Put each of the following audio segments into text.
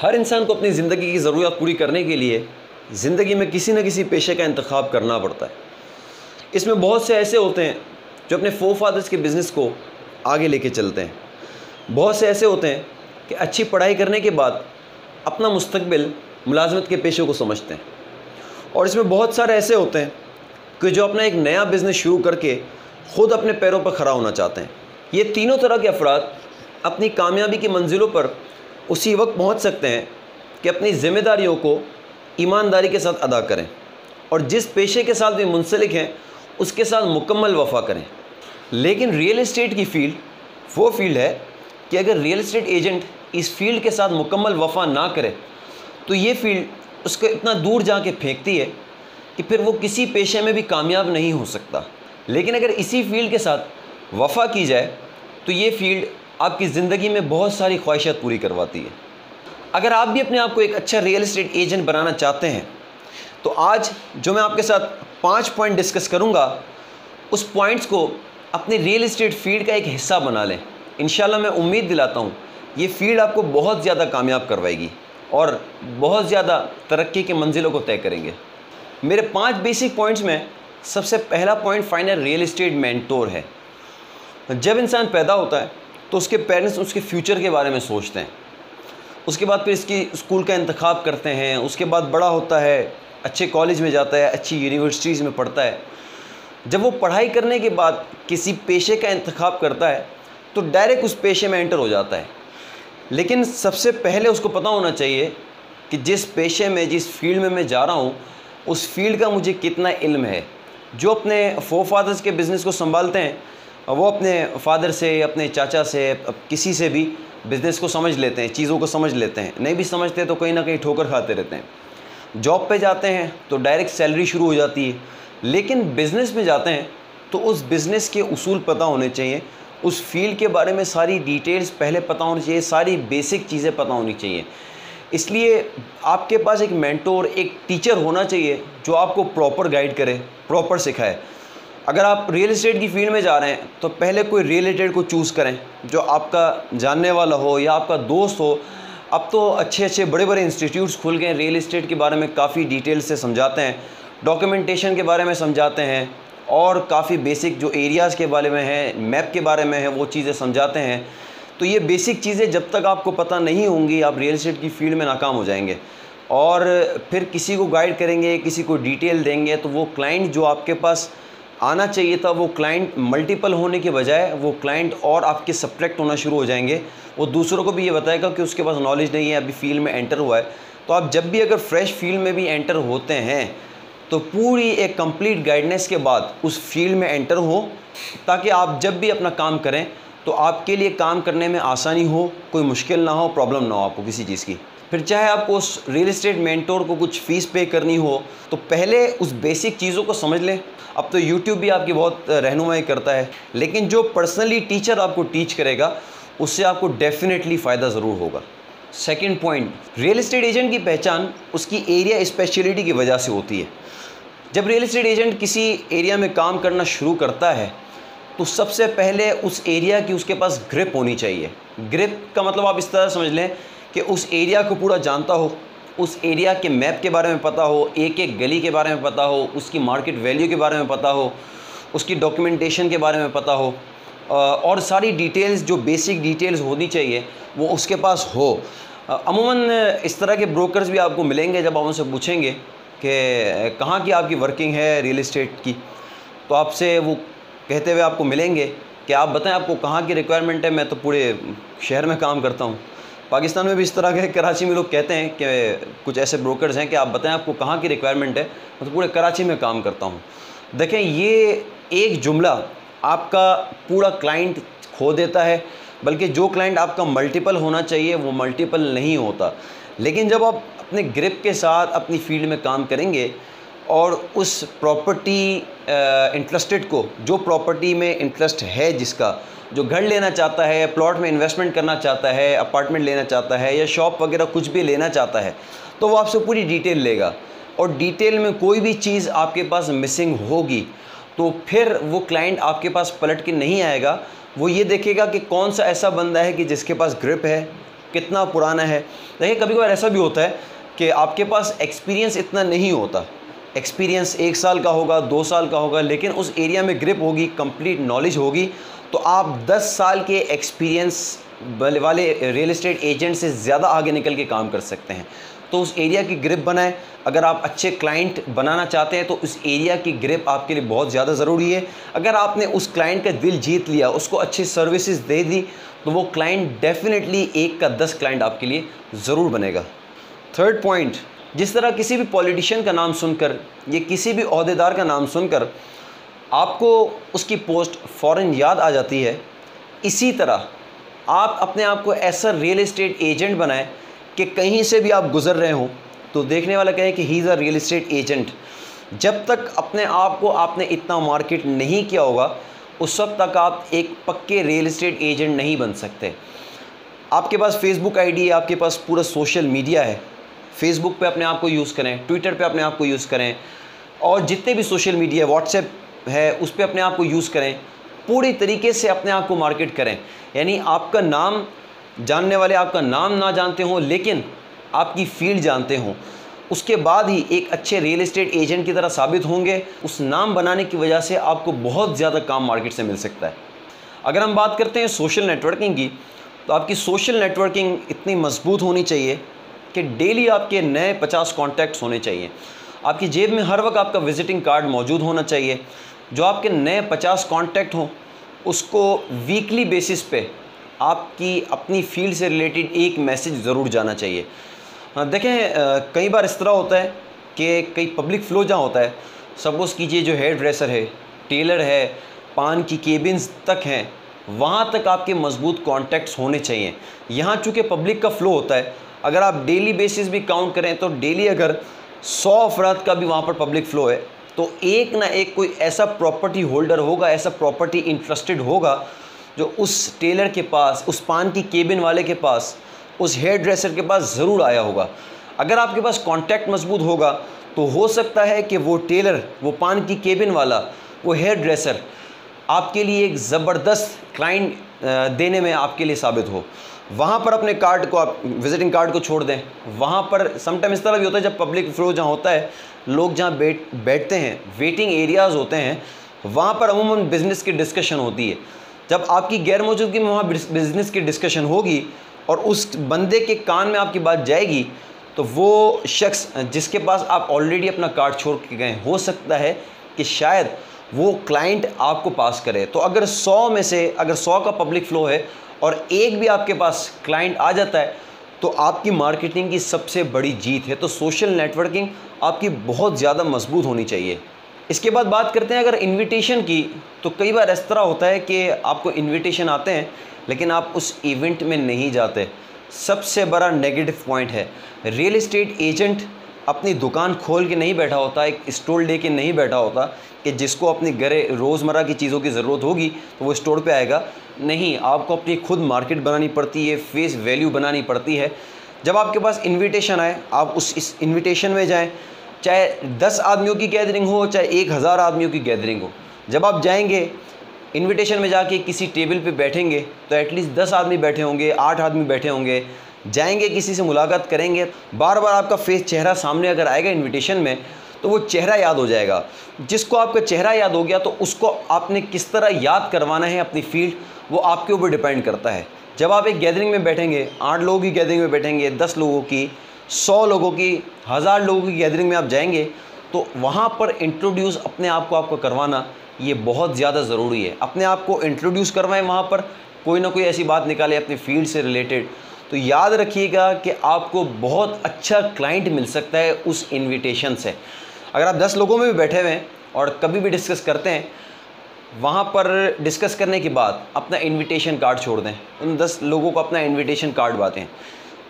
हर इंसान को अपनी ज़िंदगी की ज़रूरत पूरी करने के लिए ज़िंदगी में किसी न किसी पेशे का इंतखाब करना पड़ता है। इसमें बहुत से ऐसे होते हैं जो अपने फोरफादर्स के बिज़नेस को आगे लेके चलते हैं। बहुत से ऐसे होते हैं कि अच्छी पढ़ाई करने के बाद अपना मुस्तकबिल मुलाजमत के पेशे को समझते हैं। और इसमें बहुत सारे ऐसे होते हैं कि जो अपना एक नया बिज़नेस शुरू करके ख़ुद अपने पैरों पर खड़ा होना चाहते हैं। ये तीनों तरह के अफराद अपनी कामयाबी की मंजिलों पर उसी वक्त पहुंच सकते हैं कि अपनी ज़िम्मेदारियों को ईमानदारी के साथ अदा करें और जिस पेशे के साथ भी मुंसलिक हैं उसके साथ मुकम्मल वफ़ा करें। लेकिन रियल एस्टेट की फ़ील्ड वो फील्ड है कि अगर रियल एस्टेट एजेंट इस फील्ड के साथ मुकम्मल वफ़ा ना करे तो ये फील्ड उसको इतना दूर जाके फेंकती है कि फिर वो किसी पेशे में भी कामयाब नहीं हो सकता। लेकिन अगर इसी फील्ड के साथ वफ़ा की जाए तो ये फील्ड आपकी ज़िंदगी में बहुत सारी ख्वाहिशात पूरी करवाती है। अगर आप भी अपने आप को एक अच्छा रियल एस्टेट एजेंट बनाना चाहते हैं तो आज जो मैं आपके साथ 5 पॉइंट डिस्कस करूंगा उस पॉइंट्स को अपने रियल एस्टेट फील्ड का एक हिस्सा बना लें। इंशाल्लाह मैं उम्मीद दिलाता हूँ ये फील्ड आपको बहुत ज़्यादा कामयाब करवाएगी और बहुत ज़्यादा तरक्की के मंजिलों को तय करेंगे। मेरे 5 बेसिक पॉइंट्स में सबसे पहला point find a real estate mentor है। जब इंसान पैदा होता है तो उसके पेरेंट्स उसके फ्यूचर के बारे में सोचते हैं, उसके बाद फिर इसकी स्कूल का इंतखाब करते हैं, उसके बाद बड़ा होता है, अच्छे कॉलेज में जाता है, अच्छी यूनिवर्सिटीज़ में पढ़ता है। जब वो पढ़ाई करने के बाद किसी पेशे का इंतखाब करता है तो डायरेक्ट उस पेशे में एंटर हो जाता है। लेकिन सबसे पहले उसको पता होना चाहिए कि जिस पेशे में, जिस फील्ड में मैं जा रहा हूँ उस फील्ड का मुझे कितना इल्म है। जो अपने फोरफादर्स के बिज़नेस को संभालते हैं वो अपने फादर से, अपने चाचा से, किसी से भी बिज़नेस को समझ लेते हैं, चीज़ों को समझ लेते हैं। नहीं भी समझते तो कहीं ना कहीं ठोकर खाते रहते हैं। जॉब पे जाते हैं तो डायरेक्ट सैलरी शुरू हो जाती है। लेकिन बिज़नेस में जाते हैं तो उस बिज़नेस के उसूल पता होने चाहिए, उस फील्ड के बारे में सारी डिटेल्स पहले पता होनी चाहिए, सारी बेसिक चीज़ें पता होनी चाहिए। इसलिए आपके पास एक मेंटोर, एक टीचर होना चाहिए जो आपको प्रॉपर गाइड करे, प्रॉपर सिखाए। अगर आप रियल एस्टेट की फील्ड में जा रहे हैं तो पहले कोई रियल एस्टेट को चूज़ करें जो आपका जानने वाला हो या आपका दोस्त हो। अब तो अच्छे अच्छे बड़े बड़े इंस्टीट्यूट्स खुल गए, रियल एस्टेट के बारे में काफ़ी डिटेल से समझाते हैं, डॉक्यूमेंटेशन के बारे में समझाते हैं और काफ़ी बेसिक जो एरियाज़ के बारे में है, मैप के बारे में है, वो चीज़ें समझाते हैं। तो ये बेसिक चीज़ें जब तक आपको पता नहीं होंगी आप रियल एस्टेट की फील्ड में नाकाम हो जाएंगे। और फिर किसी को गाइड करेंगे, किसी को डिटेल देंगे तो वो क्लाइंट जो आपके पास आना चाहिए था वो क्लाइंट मल्टीपल होने के बजाय वो क्लाइंट और आपके सब्ट्रैक्ट होना शुरू हो जाएंगे। वो दूसरों को भी ये बताएगा कि उसके पास नॉलेज नहीं है, अभी फील्ड में एंटर हुआ है। तो आप जब भी अगर फ्रेश फील्ड में भी एंटर होते हैं तो पूरी एक कंप्लीट गाइडेंस के बाद उस फील्ड में एंटर हो, ताकि आप जब भी अपना काम करें तो आपके लिए काम करने में आसानी हो, कोई मुश्किल ना हो, प्रॉब्लम ना हो आपको किसी चीज़ की। फिर चाहे आपको उस रियल एस्टेट मेंटोर को कुछ फ़ीस पे करनी हो तो पहले उस बेसिक चीज़ों को समझ लें। अब तो यूट्यूब भी आपकी बहुत रहनुमाई करता है, लेकिन जो पर्सनली टीचर आपको टीच करेगा उससे आपको डेफिनेटली फ़ायदा ज़रूर होगा। Second point, real estate agent की पहचान उसकी एरिया स्पेशलिटी की वजह से होती है। जब रियल एस्टेट एजेंट किसी एरिया में काम करना शुरू करता है तो सबसे पहले उस एरिया की उसके पास ग्रिप होनी चाहिए। ग्रिप का मतलब आप इस तरह समझ लें कि उस एरिया को पूरा जानता हो, उस एरिया के मैप के बारे में पता हो, एक एक गली के बारे में पता हो, उसकी मार्केट वैल्यू के बारे में पता हो, उसकी डॉक्यूमेंटेशन के बारे में पता हो और सारी डिटेल्स जो बेसिक डिटेल्स होनी चाहिए वो उसके पास हो। अमूमन इस तरह के ब्रोकर्स भी आपको मिलेंगे। जब आप उनसे पूछेंगे कि कहाँ की आपकी वर्किंग है रियल एस्टेट की, तो आपसे वो कहते हुए आपको मिलेंगे कि आप बताएं आपको कहाँ की रिक्वायरमेंट है। मैं तो पूरे शहर में काम करता हूँ। पाकिस्तान में भी इस तरह के, कराची में लोग कहते हैं कि कुछ ऐसे ब्रोकर्स हैं कि आप बताएं आपको कहाँ की रिक्वायरमेंट है, मैं तो पूरे कराची में काम करता हूँ। देखें, ये एक जुमला आपका पूरा क्लाइंट खो देता है, बल्कि जो क्लाइंट आपका मल्टीपल होना चाहिए वो मल्टीपल नहीं होता। लेकिन जब आप अपने ग्रिप के साथ अपनी फील्ड में काम करेंगे और उस प्रॉपर्टी इंटरेस्टेड को, जो प्रॉपर्टी में इंटरेस्ट है, जिसका जो घर लेना चाहता है, प्लॉट में इन्वेस्टमेंट करना चाहता है, अपार्टमेंट लेना चाहता है या शॉप वगैरह कुछ भी लेना चाहता है, तो वो आपसे पूरी डिटेल लेगा। और डिटेल में कोई भी चीज़ आपके पास मिसिंग होगी तो फिर वो क्लाइंट आपके पास पलट के नहीं आएगा। वो ये देखेगा कि कौन सा ऐसा बंदा है कि जिसके पास ग्रिप है, कितना पुराना है। देखिए कभी कभार ऐसा भी होता है कि आपके पास एक्सपीरियंस इतना नहीं होता, एक्सपीरियंस 1 साल का होगा, 2 साल का होगा, लेकिन उस एरिया में ग्रिप होगी, कंप्लीट नॉलेज होगी, तो आप 10 साल के एक्सपीरियंस वाले रियल एस्टेट एजेंट से ज़्यादा आगे निकल के काम कर सकते हैं। तो उस एरिया की ग्रिप बनाएं। अगर आप अच्छे क्लाइंट बनाना चाहते हैं तो उस एरिया की ग्रिप आपके लिए बहुत ज़्यादा ज़रूरी है। अगर आपने उस क्लाइंट का दिल जीत लिया, उसको अच्छी सर्विसेज दे दी, तो वो क्लाइंट डेफिनेटली 1 का 10 क्लाइंट आपके लिए ज़रूर बनेगा। थर्ड पॉइंट, जिस तरह किसी भी पॉलिटिशियन का नाम सुनकर या किसी भी ओहदेदार का नाम सुनकर आपको उसकी पोस्ट फ़ौरन याद आ जाती है, इसी तरह आप अपने आप को ऐसा रियल एस्टेट एजेंट बनाएं कि कहीं से भी आप गुज़र रहे हो तो देखने वाला कहे कि he is a real estate agent. जब तक अपने आप को आपने इतना मार्केट नहीं किया होगा, उस वक्त तक आप एक पक्के रियल एस्टेट एजेंट नहीं बन सकते। आपके पास फेसबुक आईडी है, आपके पास पूरा सोशल मीडिया है, फेसबुक पे अपने आप को यूज़ करें, ट्विटर पे अपने आप को यूज़ करें, और जितने भी सोशल मीडिया, व्हाट्सएप है, उस पर अपने आप को यूज़ करें। पूरी तरीके से अपने आप को मार्केट करें। यानी आपका नाम जानने वाले आपका नाम ना जानते हों, लेकिन आपकी फील्ड जानते हों, उसके बाद ही एक अच्छे रियल एस्टेट एजेंट की तरह साबित होंगे। उस नाम बनाने की वजह से आपको बहुत ज़्यादा काम मार्केट से मिल सकता है। अगर हम बात करते हैं सोशल नेटवर्किंग की, तो आपकी सोशल नेटवर्किंग इतनी मजबूत होनी चाहिए कि डेली आपके नए 50 कॉन्टैक्ट्स होने चाहिए। आपकी जेब में हर वक्त आपका विजिटिंग कार्ड मौजूद होना चाहिए। जो आपके नए 50 कॉन्टैक्ट हों, उसको वीकली बेसिस पे आपकी अपनी फील्ड से रिलेटेड एक मैसेज ज़रूर जाना चाहिए। देखें कई बार इस तरह होता है कि कई पब्लिक फ़्लो जहाँ होता है, सपोज़ कीजिए जो हेयर ड्रेसर है, टेलर है, पान की केबिन्स तक हैं, वहाँ तक आपके मजबूत कॉन्टैक्ट्स होने चाहिए। यहाँ चूँकि पब्लिक का फ़्लो होता है, अगर आप डेली बेसिस भी काउंट करें तो डेली अगर 100 अफराद का भी वहाँ पर पब्लिक फ़्लो है, तो एक ना एक कोई ऐसा प्रॉपर्टी होल्डर होगा, ऐसा प्रॉपर्टी इंटरेस्टेड होगा जो उस टेलर के पास, उस पान की केबिन वाले के पास, उस हेयर ड्रेसर के पास ज़रूर आया होगा। अगर आपके पास कॉन्टैक्ट मजबूत होगा तो हो सकता है कि वो टेलर, वो पान की केबिन वाला, वो हेयर ड्रेसर आपके लिए एक ज़बरदस्त क्लाइंट देने में आपके लिए साबित हो। वहाँ पर अपने कार्ड को, आप विजिटिंग कार्ड को छोड़ दें। वहाँ पर समटाइम इस तरह भी होता है, जब पब्लिक फ्लो जहाँ होता है, लोग जहाँ बैठते हैं, वेटिंग एरियाज़ होते हैं, वहाँ पर अमूमन बिज़नेस की डिस्कशन होती है। जब आपकी गैर मौजूदगी में वहाँ बिज़नेस की डिस्कशन होगी और उस बंदे के कान में आपकी बात जाएगी, तो वो शख्स जिसके पास आप ऑलरेडी अपना कार्ड छोड़ के गए, हो सकता है कि शायद वो क्लाइंट आपको पास करे। तो अगर 100 में से अगर 100 का पब्लिक फ़्लो है और एक भी आपके पास क्लाइंट आ जाता है, तो आपकी मार्केटिंग की सबसे बड़ी जीत है। तो सोशल नेटवर्किंग आपकी बहुत ज़्यादा मजबूत होनी चाहिए। इसके बाद बात करते हैं अगर इनविटेशन की, तो कई बार इस तरह होता है कि आपको इनविटेशन आते हैं लेकिन आप उस इवेंट में नहीं जाते। सबसे बड़ा नेगेटिव पॉइंट है, रियल एस्टेट एजेंट अपनी दुकान खोल के नहीं बैठा होता, एक स्टॉल दे के नहीं बैठा होता कि जिसको अपनी घरे रोज़मर्रा की चीज़ों की ज़रूरत होगी तो वो स्टोर पे आएगा। नहीं, आपको अपनी खुद मार्केट बनानी पड़ती है, फेस वैल्यू बनानी पड़ती है। जब आपके पास इनविटेशन आए, आप इस इनविटेशन में जाएं, चाहे 10 आदमियों की गैदरिंग हो, चाहे 1000 आदमियों की गैदरिंग हो। जब आप जाएंगे इनविटेशन में जाके किसी टेबल पे बैठेंगे तो एटलीस्ट 10 आदमी बैठे होंगे, 8 आदमी बैठे होंगे। जाएंगे, किसी से मुलाकात करेंगे, बार बार आपका फेस, चेहरा सामने अगर आएगा इनविटेशन में, तो वो चेहरा याद हो जाएगा। जिसको आपका चेहरा याद हो गया, तो उसको आपने किस तरह याद करवाना है अपनी फील्ड, वो आपके ऊपर डिपेंड करता है। जब आप एक गैदरिंग में बैठेंगे, 8 लोगों की गैदरिंग में बैठेंगे, 10 लोगों की, 100 लोगों की, 1000 लोगों की गैदरिंग में आप जाएंगे, तो वहाँ पर इंट्रोड्यूस अपने आप को आपको करवाना ये बहुत ज़्यादा ज़रूरी है। अपने आप को इंट्रोड्यूस करवाएं, वहाँ पर कोई ना कोई ऐसी बात निकालें अपनी फील्ड से रिलेटेड। तो याद रखिएगा कि आपको बहुत अच्छा क्लाइंट मिल सकता है उस इनविटेशन से। अगर आप 10 लोगों में भी बैठे हुए हैं और कभी भी डिस्कस करते हैं, वहाँ पर डिस्कस करने के बाद अपना इनविटेशन कार्ड छोड़ दें। उन 10 लोगों को अपना इनविटेशन कार्ड बांटें।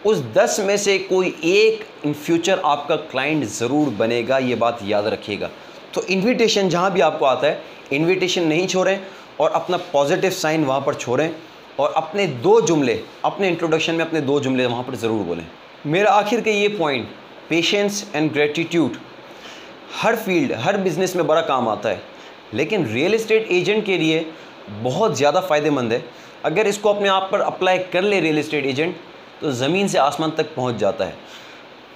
उस 10 में से कोई एक इन फ्यूचर आपका क्लाइंट ज़रूर बनेगा, ये बात याद रखिएगा। तो इनविटेशन जहाँ भी आपको आता है, इनविटेशन नहीं छोड़ें और अपना पॉजिटिव साइन वहाँ पर छोड़ें और अपने 2 जुमले, अपने इंट्रोडक्शन में अपने 2 जुमले वहाँ पर ज़रूर बोलें। मेरा आखिर का ये point, patience and gratitude, her field, her business में बड़ा काम आता है, लेकिन रियल एस्टेट एजेंट के लिए बहुत ज़्यादा फ़ायदेमंद है। अगर इसको अपने आप पर अप्लाई कर ले रियल एस्टेट एजेंट, तो ज़मीन से आसमान तक पहुंच जाता है।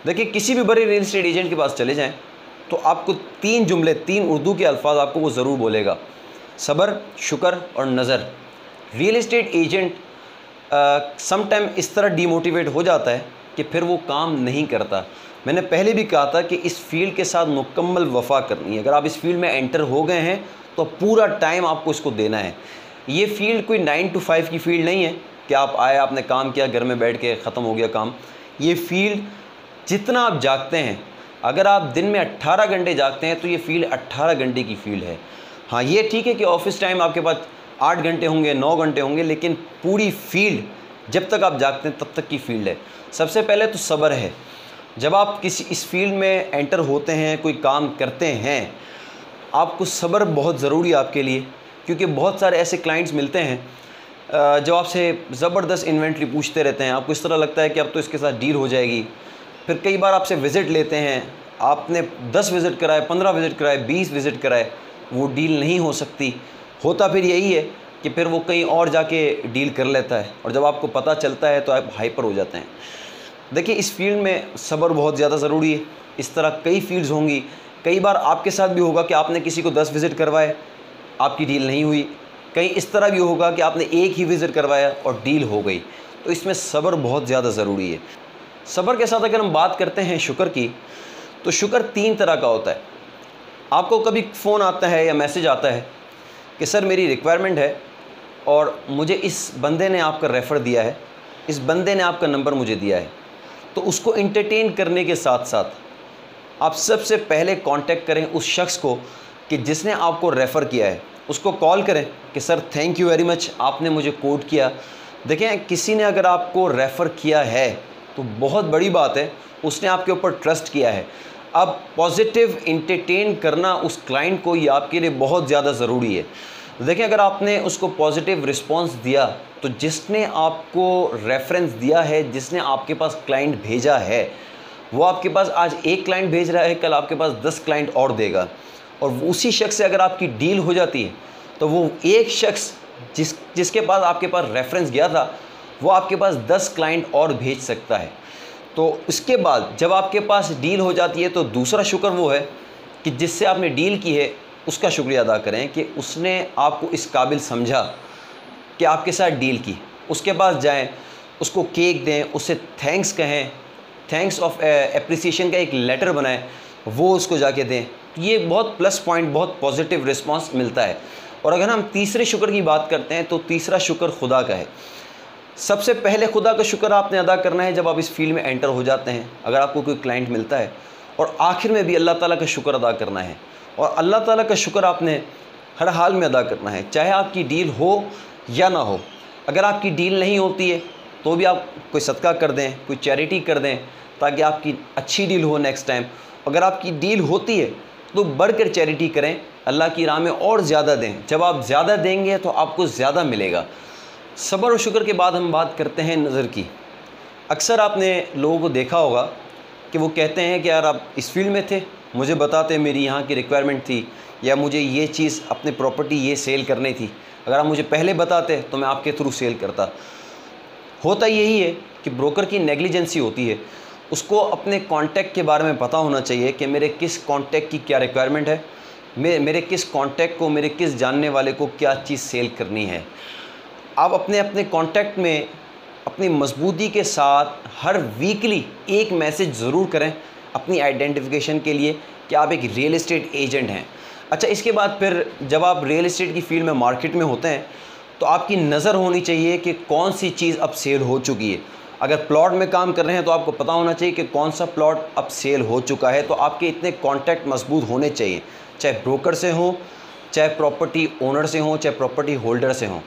देखिए, किसी भी बड़े रियल एस्टेट एजेंट के पास चले जाएं तो आपको 3 जुमले, 3 उर्दू के अल्फाज आपको वो ज़रूर बोलेगा, सब्र, शुक्र और नज़र। रियल एस्टेट एजेंट समटाइम इस तरह डीमोटिवेट हो जाता है कि फिर वो काम नहीं करता। मैंने पहले भी कहा था कि इस फील्ड के साथ मुकम्मल वफा करनी है। अगर आप इस फील्ड में एंटर हो गए हैं तो पूरा टाइम आपको इसको देना है। ये फील्ड कोई 9 to 5 की फील्ड नहीं है कि आप आए, आपने काम किया, घर में बैठ के ख़त्म हो गया काम। ये फील्ड जितना आप जागते हैं, अगर आप दिन में 18 घंटे जागते हैं तो ये फील्ड 18 घंटे की फील्ड है। हाँ, ये ठीक है कि ऑफिस टाइम आपके पास 8 घंटे होंगे, 9 घंटे होंगे, लेकिन पूरी फील्ड जब तक आप जागते हैं तब तक की फील्ड है। सबसे पहले तो सब्र है। जब आप किसी इस फील्ड में एंटर होते हैं, कोई काम करते हैं, आपको सब्र बहुत ज़रूरी है आपके लिए, क्योंकि बहुत सारे ऐसे क्लाइंट्स मिलते हैं जो आपसे ज़बरदस्त इन्वेंट्री पूछते रहते हैं। आपको इस तरह लगता है कि अब तो इसके साथ डील हो जाएगी। फिर कई बार आपसे विज़िट लेते हैं, आपने 10 विज़िट कराए, 15 विज़िट कराए, 20 विज़िट कराए, वो डील नहीं हो सकती। होता फिर यही है कि फिर वो कहीं और जाके डील कर लेता है, और जब आपको पता चलता है तो आप हाइपर हो जाते हैं। देखिए, इस फील्ड में सब्र बहुत ज़्यादा ज़रूरी है। इस तरह कई फील्ड्स होंगी। कई बार आपके साथ भी होगा कि आपने किसी को 10 विज़िट करवाए, आपकी डील नहीं हुई। कहीं इस तरह भी होगा कि आपने एक ही विज़िट करवाया और डील हो गई। तो इसमें सब्र बहुत ज़्यादा ज़रूरी है। सब्र के साथ अगर हम बात करते हैं शुक्र की, तो शुक्र 3 तरह का होता है। आपको कभी फ़ोन आता है या मैसेज आता है कि सर मेरी रिक्वायरमेंट है और मुझे इस बंदे ने आपका रेफ़र दिया है, इस बंदे ने आपका नंबर मुझे दिया है। तो उसको एंटरटेन करने के साथ साथ आप सबसे पहले कांटेक्ट करें उस शख्स को कि जिसने आपको रेफ़र किया है। उसको कॉल करें कि sir thank you very much, आपने मुझे कोट किया। देखें, किसी ने अगर आपको रेफ़र किया है तो बहुत बड़ी बात है, उसने आपके ऊपर ट्रस्ट किया है। अब पॉजिटिव एंटरटेन करना उस क्लाइंट को, ये आपके लिए बहुत ज़्यादा ज़रूरी है। देखें, अगर आपने उसको पॉजिटिव रिस्पांस दिया तो जिसने आपको रेफरेंस दिया है, जिसने आपके पास क्लाइंट भेजा है, वो आपके पास आज एक क्लाइंट भेज रहा है, कल आपके पास 10 क्लाइंट और देगा। और उसी शख्स से अगर आपकी डील हो जाती है तो वो एक शख्स जिसके पास आपके पास रेफरेंस गया था, वो आपके पास 10 क्लाइंट और भेज सकता है। तो उसके बाद जब आपके पास डील हो जाती है तो दूसरा शुक्र वो है कि जिससे आपने डील की है उसका शुक्रिया अदा करें कि उसने आपको इस काबिल समझा कि आपके साथ डील की। उसके पास जाएं, उसको केक दें, उससे थैंक्स कहें, थैंक्स ऑफ एप्रिसिएशन का एक लेटर बनाएं, वो उसको जाके दें। ये बहुत प्लस पॉइंट, बहुत पॉजिटिव रिस्पांस मिलता है। और अगर हम तीसरे शुक्र की बात करते हैं तो तीसरा शुक्र खुदा का है। सबसे पहले खुदा का शुक्र आपने अदा करना है जब आप इस फील्ड में एंटर हो जाते हैं, अगर आपको कोई क्लाइंट मिलता है। और आखिर में भी अल्लाह ताला का शुक्र अदा करना है। और अल्लाह ताला का शुक्र आपने हर हाल में अदा करना है, चाहे आपकी डील हो या ना हो। अगर आपकी डील नहीं होती है तो भी आप कोई सदका कर दें, कोई चैरिटी कर दें, ताकि आपकी अच्छी डील हो नेक्स्ट टाइम। अगर आपकी डील होती है तो बढ़कर चैरिटी करें, अल्लाह की राह में और ज़्यादा दें। जब आप ज़्यादा देंगे तो आपको ज़्यादा मिलेगा। सब्र और शुक्र के बाद हम बात करते हैं नज़र की। अक्सर आपने लोगों को देखा होगा कि वो कहते हैं कि यार आप इस फील्ड में थे, मुझे बताते, मेरी यहाँ की रिक्वायरमेंट थी, या मुझे ये चीज़ अपनी प्रॉपर्टी ये सेल करनी थी, अगर आप मुझे पहले बताते तो मैं आपके थ्रू सेल करता। होता यही है कि ब्रोकर की नेग्लिजेंसी होती है। उसको अपने कॉन्टैक्ट के बारे में पता होना चाहिए कि मेरे किस कॉन्टैक्ट की क्या रिक्वायरमेंट है, मेरे किस कॉन्टैक्ट को, मेरे किस जानने वाले को क्या चीज़ सेल करनी है। आप अपने कॉन्टैक्ट में अपनी मजबूती के साथ हर वीकली एक मैसेज ज़रूर करें अपनी आइडेंटिफिकेशन के लिए कि आप एक रियल एस्टेट एजेंट हैं। अच्छा, इसके बाद फिर जब आप रियल एस्टेट की फील्ड में मार्केट में होते हैं तो आपकी नज़र होनी चाहिए कि कौन सी चीज़ अब सेल हो चुकी है। अगर प्लॉट में काम कर रहे हैं तो आपको पता होना चाहिए कि कौन सा प्लॉट अब सेल हो चुका है। तो आपके इतने कॉन्टैक्ट मजबूत होने चाहिए, चाहे ब्रोकर से हों, चाहे प्रॉपर्टी ओनर से हों, चाहे प्रॉपर्टी होल्डर से हों।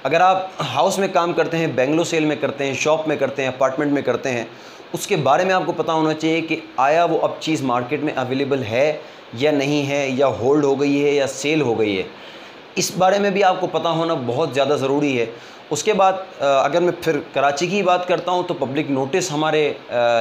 अगर आप हाउस में काम करते हैं, बेंगलो सेल में करते हैं, शॉप में करते हैं, अपार्टमेंट में करते हैं, उसके बारे में आपको पता होना चाहिए कि आया वो अब चीज़ मार्केट में अवेलेबल है या नहीं है, या होल्ड हो गई है या सेल हो गई है। इस बारे में भी आपको पता होना बहुत ज़्यादा ज़रूरी है। उसके बाद अगर मैं फिर कराची की बात करता हूँ तो पब्लिक नोटिस हमारे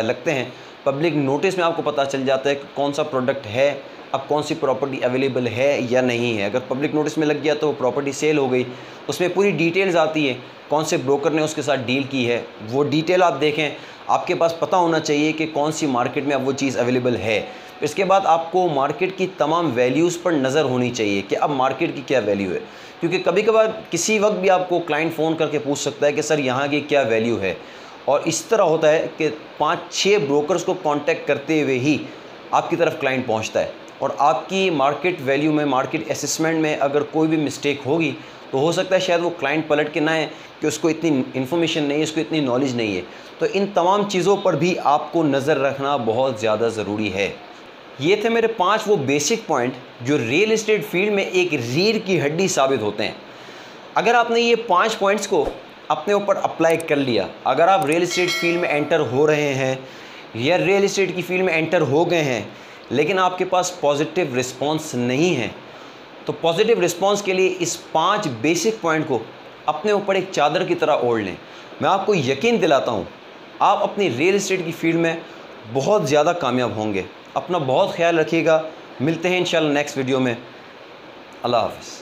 लगते हैं। पब्लिक नोटिस में आपको पता चल जाता है कि कौन सा प्रोडक्ट है, अब कौन सी प्रॉपर्टी अवेलेबल है या नहीं है। अगर पब्लिक नोटिस में लग गया तो प्रॉपर्टी सेल हो गई, उसमें पूरी डिटेल्स आती है, कौन से ब्रोकर ने उसके साथ डील की है, वो डिटेल आप देखें। आपके पास पता होना चाहिए कि कौन सी मार्केट में अब वो चीज़ अवेलेबल है। इसके बाद आपको मार्केट की तमाम वैल्यूज़ पर नज़र होनी चाहिए कि अब मार्केट की क्या वैल्यू है, क्योंकि कभी कभार किसी वक्त भी आपको क्लाइंट फ़ोन करके पूछ सकता है कि सर यहाँ की क्या वैल्यू है। और इस तरह होता है कि 5-6 ब्रोकर्स को कांटेक्ट करते हुए ही आपकी तरफ क्लाइंट पहुँचता है। और आपकी मार्केट वैल्यू में, मार्केट असेसमेंट में अगर कोई भी मिस्टेक होगी तो हो सकता है शायद वो क्लाइंट पलट के ना आए कि उसको इतनी इन्फॉर्मेशन नहीं है, उसको इतनी नॉलेज नहीं है। तो इन तमाम चीज़ों पर भी आपको नज़र रखना बहुत ज़्यादा ज़रूरी है। ये थे मेरे 5 वो बेसिक पॉइंट जो रियल एस्टेट फील्ड में एक रीढ़ की हड्डी साबित होते हैं। अगर आपने ये 5 पॉइंट्स को अपने ऊपर अप्लाई कर लिया, अगर आप रियल एस्टेट फील्ड में एंटर हो रहे हैं या रियल एस्टेट की फील्ड में एंटर हो गए हैं लेकिन आपके पास पॉजिटिव रिस्पॉन्स नहीं है, तो पॉजिटिव रिस्पॉन्स के लिए इस 5 बेसिक पॉइंट को अपने ऊपर एक चादर की तरह ओढ़ लें। मैं आपको यकीन दिलाता हूँ आप अपनी रियल एस्टेट की फील्ड में बहुत ज़्यादा कामयाब होंगे। अपना बहुत ख्याल रखिएगा। मिलते हैं इंशाल्लाह नेक्स्ट वीडियो में। अल्लाह हाफ़िज़।